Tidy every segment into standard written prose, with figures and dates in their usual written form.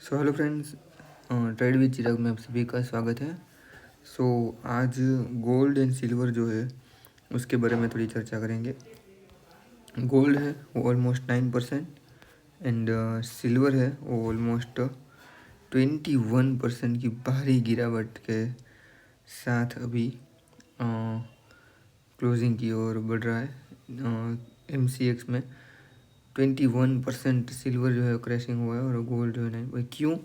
So hello friends, trade with Chirag में आप सभी का स्वागत है। आज गोल्ड एंड सिल्वर जो है उसके बारे में थोड़ी चर्चा करेंगे। गोल्ड है वो ऑलमोस्ट 9% एंड सिल्वर है वो ऑलमोस्ट 21% की भारी गिरावट के साथ अभी क्लोजिंग की ओर बढ़ रहा है। MCX में 21% सिल्वर जो है क्रैशिंग हुआ है और गोल्ड जो है नहीं। भाई क्यों?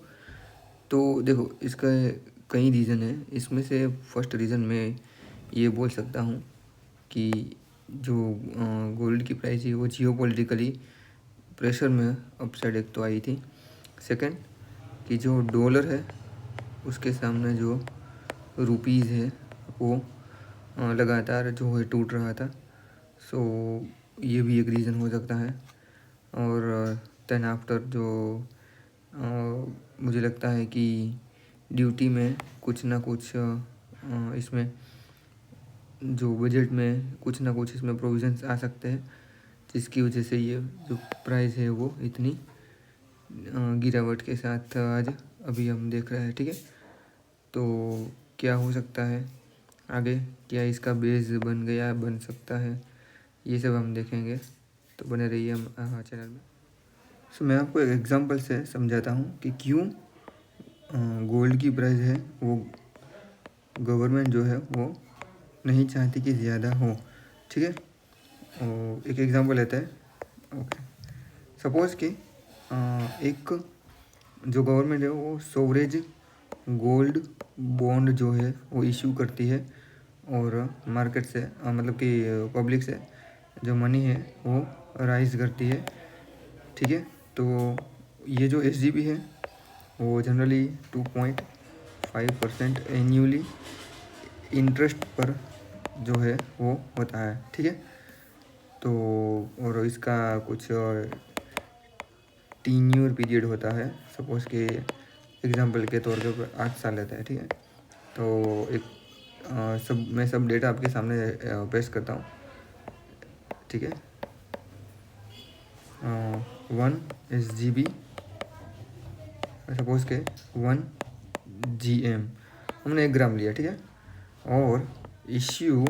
तो देखो, इसका कई रीज़न है। इसमें से फर्स्ट रीज़न मैं ये बोल सकता हूँ कि जो गोल्ड की प्राइस है वो जियोपॉलिटिकली प्रेशर में अपसाइड एक तो आई थी। सेकंड कि जो डॉलर है उसके सामने जो रुपीज़ है वो लगातार जो है टूट रहा था। ये भी एक रीज़न हो सकता है। और देन आफ्टर जो मुझे लगता है कि ड्यूटी में कुछ ना कुछ इसमें जो बजट में कुछ ना कुछ इसमें प्रोविज़न्स आ सकते हैं, जिसकी वजह से ये जो प्राइस है वो इतनी गिरावट के साथ आज अभी हम देख रहे हैं। ठीक है, तो क्या हो सकता है आगे, क्या इसका बेस बन गया, बन सकता है, ये सब हम देखेंगे। तो बने रहिए हम चैनल में। मैं आपको एक एग्जांपल से समझाता हूँ कि क्यों गोल्ड की प्राइस है वो गवर्नमेंट जो है वो नहीं चाहती कि ज़्यादा हो। ठीक है, एक एग्जांपल लेते हैं। ओके, सपोज़ कि एक जो गवर्नमेंट है वो सोवरेज गोल्ड बॉन्ड जो है वो इशू करती है और मार्केट से मतलब कि पब्लिक से जो मनी है वो राइज करती है। ठीक है, तो ये जो SGB है वो जनरली 2.5% एन्यूअली इंटरेस्ट पर जो है वो होता है। ठीक है, तो और इसका कुछ टीन्यूर पीरियड होता है। सपोज़ के एग्जांपल के तौर पे 8 साल लेता है। ठीक है, तो मैं सब डेटा आपके सामने पेश करता हूँ। ठीक है, 1 SGB सपोज़ के 1 GM हमने 1 ग्राम लिया। ठीक है, और इश्यू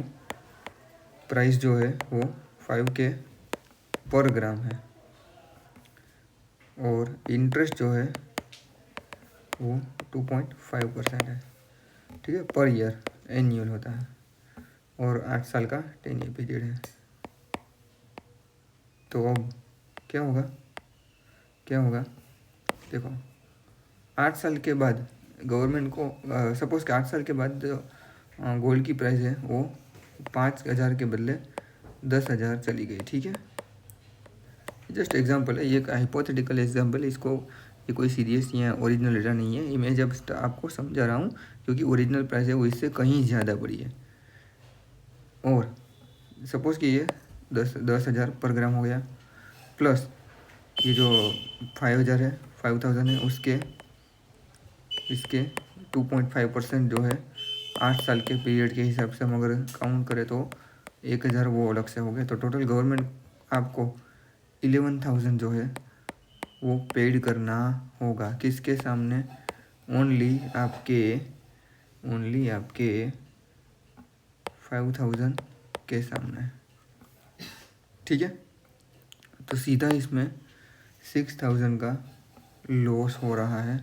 प्राइस जो है वो 5K पर ग्राम है और इंटरेस्ट जो है वो 2.5% है। ठीक है, पर ईयर एन्यूअल होता है और 8 साल का 10 ईयर पीरियड है। तो अब क्या होगा देखो, 8 साल के बाद गवर्नमेंट को सपोज़ कि 8 साल के बाद गोल्ड की प्राइस है वो 5,000 के बदले 10,000 चली गई। ठीक है, जस्ट एग्जांपल है, ये एक हाइपोथेटिकल एग्जांपल है। ये कोई सीरियस या ओरिजिनल डेटा नहीं है। ये मैं जब आपको समझा रहा हूँ क्योंकि ओरिजिनल प्राइस है वो इससे कहीं ज़्यादा बड़ी है। और सपोज़ कि ये 10,000 पर ग्राम हो गया, प्लस ये जो 5,000 है 5,000 है इसके 2.5% जो है 8 साल के पीरियड के हिसाब से हम अगर काउंट करें तो 1,000 वो अलग से हो गए। तो टोटल गवर्नमेंट आपको 11,000 जो है वो पेड करना होगा। किसके सामने? ओनली आपके 5,000 के सामने। ठीक है, तो सीधा इसमें 6,000 का लॉस हो रहा है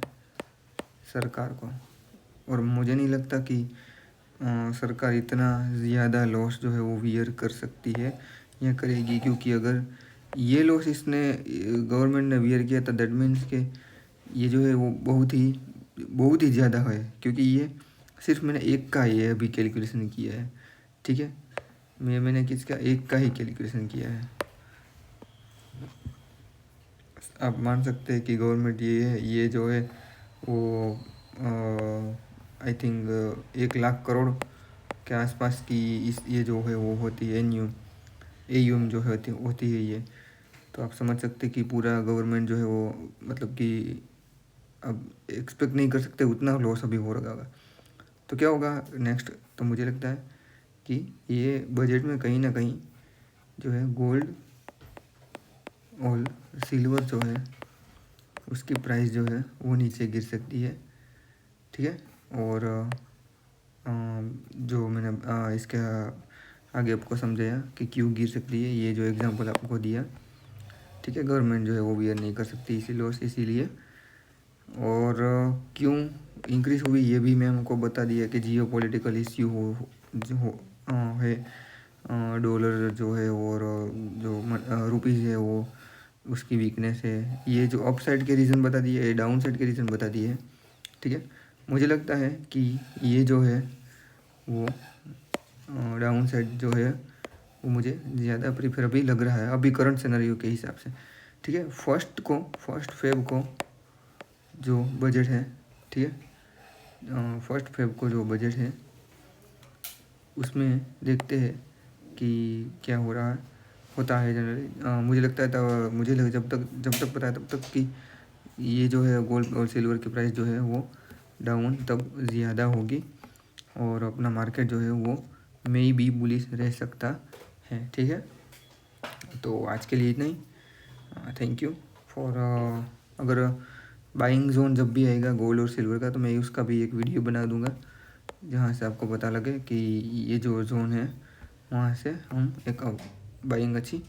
सरकार को। और मुझे नहीं लगता कि सरकार इतना ज़्यादा लॉस जो है वो वियर कर सकती है या करेगी, क्योंकि अगर ये लॉस इसने गवर्नमेंट ने वियर किया था दैट मीन्स के ये जो है वो बहुत ही ज़्यादा है। क्योंकि ये सिर्फ मैंने एक का ये अभी कैलकुलेशन किया है। ठीक है, मैंने किसका एक का ही कैलकुलेशन किया है। आप मान सकते हैं कि गवर्नमेंट ये जो है वो आई थिंक 1 लाख करोड़ के आसपास की ये जो है वो होती है AUM जो है होती है ये। तो आप समझ सकते हैं कि पूरा गवर्नमेंट जो है वो मतलब कि अब एक्सपेक्ट नहीं कर सकते उतना लॉस अभी हो रहा होगा। तो क्या होगा नेक्स्ट? तो मुझे लगता है कि ये बजट में कहीं ना कहीं जो है गोल्ड और सिल्वर जो है उसकी प्राइस जो है वो नीचे गिर सकती है, ठीक है। और जो मैंने इसके आगे आपको समझाया कि क्यों गिर सकती है, ये जो एग्जांपल आपको दिया, ठीक है। गवर्नमेंट जो है वो बियर नहीं कर सकती इसी लॉस इसीलिए। और क्यों इंक्रीज़ हुई ये भी मैं हमको बता दिया कि जियो पॉलिटिकल इश्यू जो है, डॉलर जो है और जो रुपीज़ है वो उसकी वीकनेस है। ये जो अप साइड के रीज़न बता दिए, ये डाउन साइड के रीज़न बता दिए, ठीक है। मुझे लगता है कि ये जो है वो डाउन साइड जो है वो मुझे ज़्यादा प्रीफरेबल लग रहा है अभी करंट सिनेरियो के हिसाब से, ठीक है। फर्स्ट फेब को जो बजट है, ठीक है, फर्स्ट फेब को जो बजट है उसमें देखते हैं कि क्या हो रहा है होता है जनरली। मुझे लगता है तब मुझे लग जब तक पता है तब तक कि ये जो है गोल्ड और सिल्वर की प्राइस जो है वो डाउन तब ज़्यादा होगी और अपना मार्केट जो है वो मे बी बुलिश रह सकता है, ठीक है। तो आज के लिए इतना ही। थैंक यू फॉर अगर बाइंग जोन जब भी आएगा गोल्ड और सिल्वर का तो मैं उसका भी एक वीडियो बना दूंगा जहाँ से आपको पता लगे कि ये जो जोन है वहाँ से हम एक बाइंग अच्छी